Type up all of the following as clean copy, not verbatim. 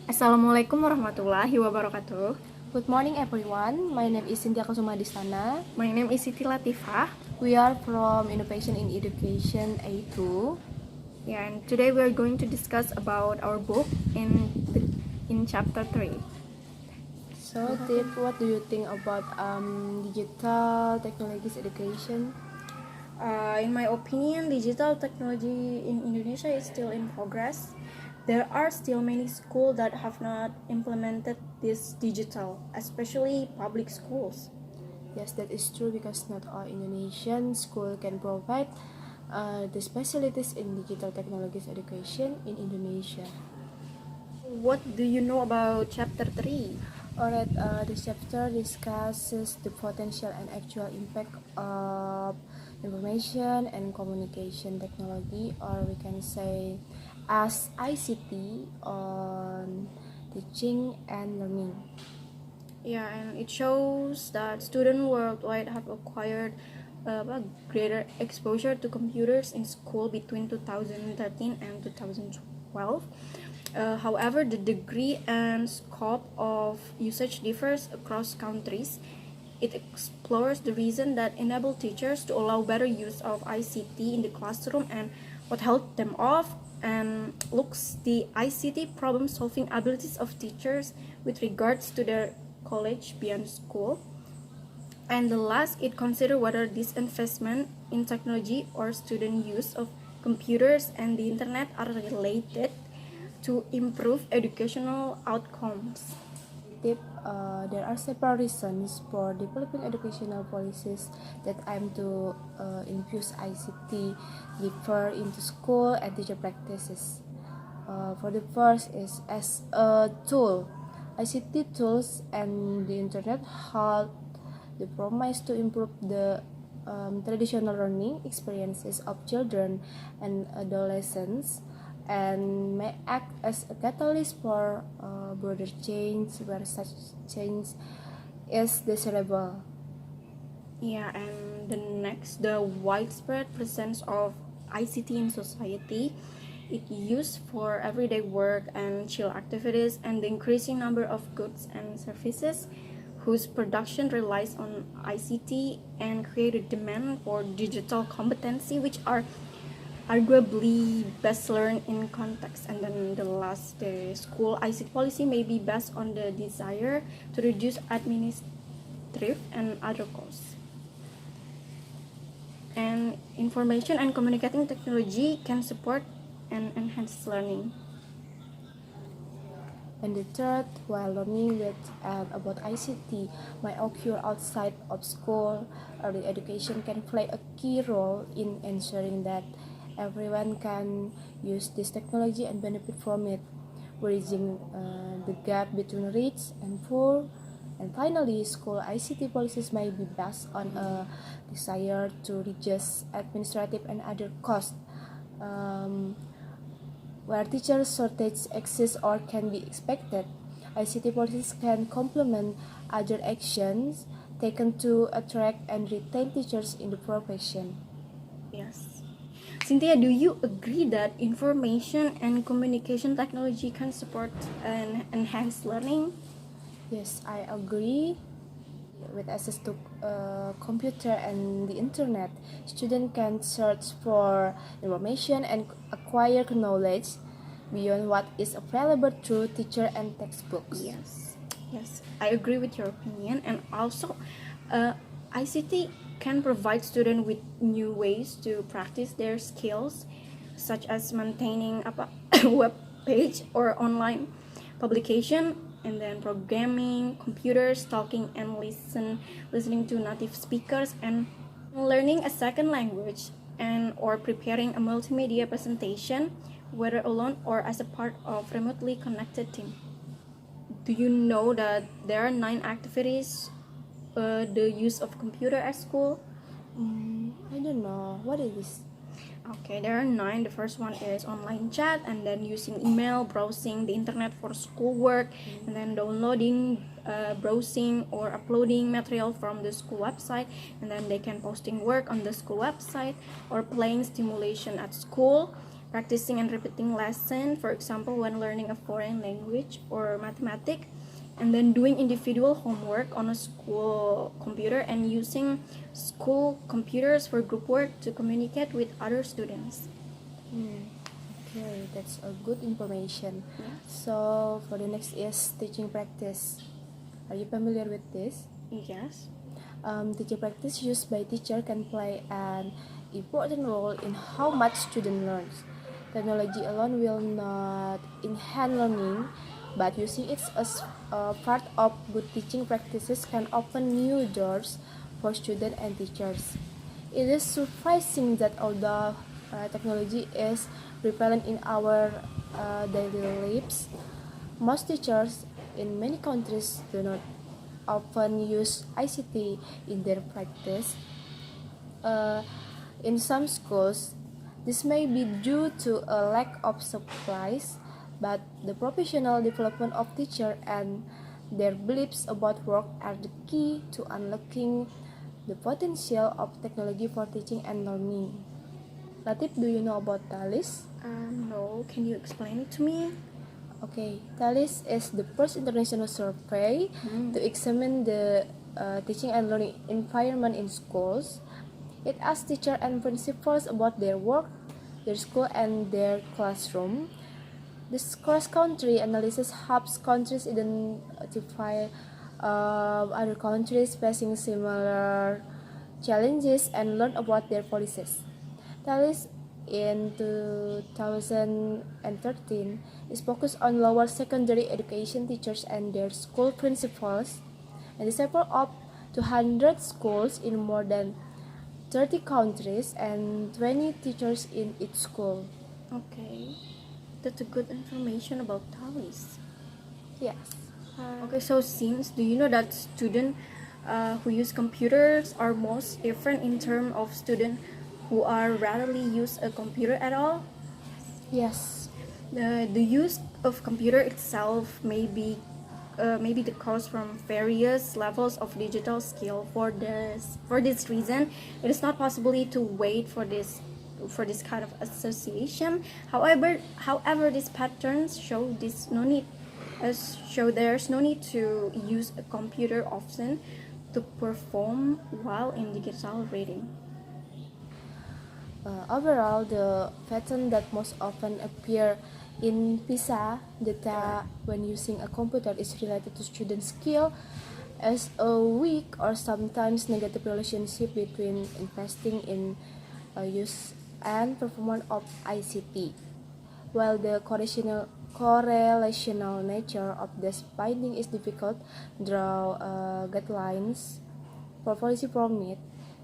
Assalamualaikum warahmatullahi wabarakatuh. Good morning, everyone. My name is Cintya Adistana. My name is Siti Latifah. We are from Innovation in Education A2. Yeah, and today we are going to discuss about our book in chapter 3. So, Tip, what do you think about digital technologies education? In my opinion, digital technology in Indonesia is still in progress. There are still many schools that have not implemented this digital, especially public schools. Yes, that is true because not all Indonesian school can provide the specialties in digital technologies education in Indonesia. What do you know about chapter 3? Alright, this chapter discusses the potential and actual impact of information and communication technology, or we can say as ICT, on teaching and learning. Yeah, and it shows that students worldwide have acquired a greater exposure to computers in school between 2013 and 2012. However, the degree and scope of usage differs across countries. It explores the reason that enable teachers to allow better use of ICT in the classroom and what held them off, and looks the ICT problem-solving abilities of teachers with regards to their college beyond school. And the last, it consider whether this investment in technology or student use of computers and the internet are related to improve educational outcomes. There are several reasons for developing educational policies that aim to infuse ICT deeper into school and teacher practices. For the first is as a tool. ICT tools and the internet hold the promise to improve the traditional learning experiences of children and adolescents, and may act as a catalyst for broader change where such change is desirable. Yeah, and the next, the widespread presence of ICT in society. It used for everyday work and chill activities, and the increasing number of goods and services whose production relies on ICT and create a demand for digital competency, which are arguably best learned in context. And then the last, the school ICT policy may be based on the desire to reduce administrative and other costs. And information and communicating technology can support and enhance learning. And the third, while learning with and about ICT might occur outside of school, early education can play a key role in ensuring that everyone can use this technology and benefit from it, bridging the gap between rich and poor. And finally, school ICT policies may be based on a desire to reduce administrative and other costs. Where teacher shortage exists or can be expected, ICT policies can complement other actions taken to attract and retain teachers in the profession. Yes. Cynthia, do you agree that information and communication technology can support and enhance learning? Yes, I agree. With access to computer and the internet, students can search for information and acquire knowledge beyond what is available through teacher and textbooks. Yes, I agree with your opinion. And also, ICT can provide students with new ways to practice their skills, such as maintaining a web page or online publication, and then programming, computers, talking and listening to native speakers, and learning a second language, and or preparing a multimedia presentation, whether alone or as a part of remotely connected team. Do you know that there are 9 activities the use of computer at school? I don't know what it is. Okay, there are 9. The first one is online chat, and then using email, browsing the internet for schoolwork, and then downloading, browsing or uploading material from the school website, and then they can posting work on the school website, or playing stimulation at school, practicing and repeating lesson, for example, when learning a foreign language or mathematics, and then doing individual homework on a school computer and using school computers for group work to communicate with other students. Okay, that's a good information. Yeah. So for the next is teaching practice. Are you familiar with this? Yes. Teaching practice used by teacher can play an important role in how much student learns. Technology alone will not enhance learning, but using it as a part of good teaching practices can open new doors for students and teachers. It is surprising that although technology is prevalent in our daily lives, most teachers in many countries do not often use ICT in their practice. In some schools, this may be due to a lack of supplies, but the professional development of teachers and their beliefs about work are the key to unlocking the potential of technology for teaching and learning. Latif, do you know about TALIS? No, can you explain it to me? Okay, TALIS is the first international survey to examine the teaching and learning environment in schools. It asks teachers and principals about their work, their school, and their classroom. This cross-country analysis helps countries identify other countries facing similar challenges and learn about their policies. TALIS in 2013 is focused on lower secondary education teachers and their school principals, and the sample of 200 schools in more than 30 countries and 20 teachers in each school. Okay, that's a good information about TALIS. Yes. Okay, so since do you know that students who use computers are most different in terms of students who are rarely use a computer at all? Yes. The use of computer itself may be the cause from various levels of digital skill. For this reason, it is not possible to wait for this kind of association. However, these patterns show there's no need to use a computer often to perform well in digital reading. Overall, the pattern that most often appear in PISA data when using a computer is related to student skill as a weak or sometimes negative relationship between investing in use and performance of ICT. While the correlational nature of this finding is difficult, draw guidelines for policy from it.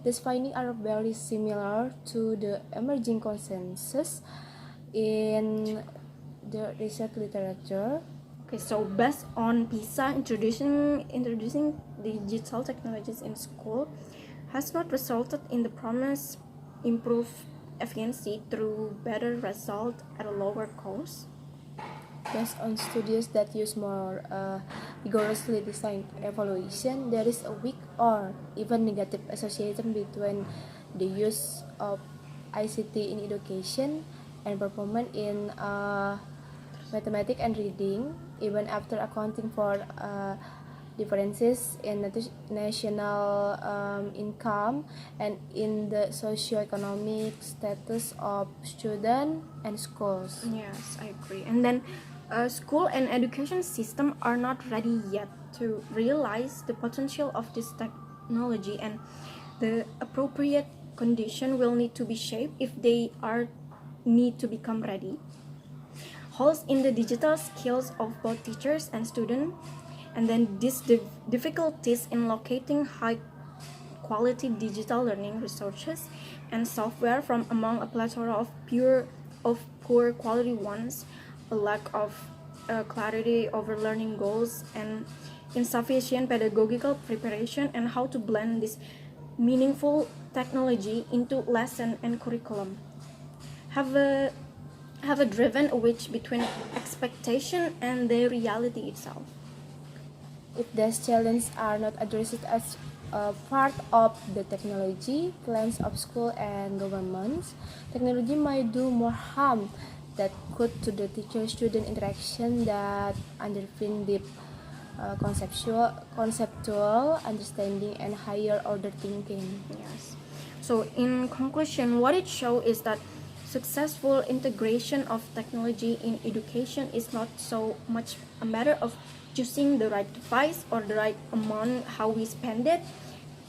These findings are very similar to the emerging consensus in the research literature. Okay, so based on PISA, introducing digital technologies in school has not resulted in the promised improved efficiency through better result at a lower cost. Based on studies that use more rigorously designed evaluation, there is a weak or even negative association between the use of ICT in education and performance in mathematics and reading, even after accounting for differences in national income and in the socioeconomic status of students and schools. Yes, I agree. And then school and education system are not ready yet to realize the potential of this technology, and the appropriate condition will need to be shaped if they are need to become ready. Holes in the digital skills of both teachers and students, and then these difficulties in locating high quality digital learning resources and software from among a plethora of poor quality ones, a lack of clarity over learning goals, and insufficient pedagogical preparation, and how to blend this meaningful technology into lesson and curriculum have a driven a wedge between expectation and the reality itself. If these challenges are not addressed as part of the technology plans of school and governments, technology might do more harm that good to the teacher-student interaction that underpin deep conceptual understanding and higher order thinking. Yes. So, in conclusion, what it shows is that successful integration of technology in education is not so much a matter of choosing the right device or the right amount how we spend it,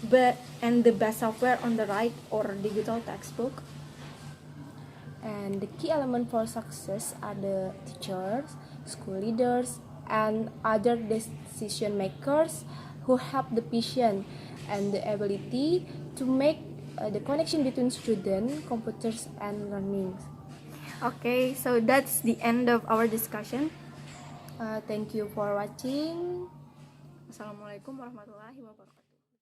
but and the best software on the right or digital textbook. And the key element for success are the teachers, school leaders, and other decision makers who have the vision and the ability to make the connection between student, computers, and learning. Okay, so that's the end of our discussion. Thank you for watching. Assalamualaikum warahmatullahi wabarakatuh.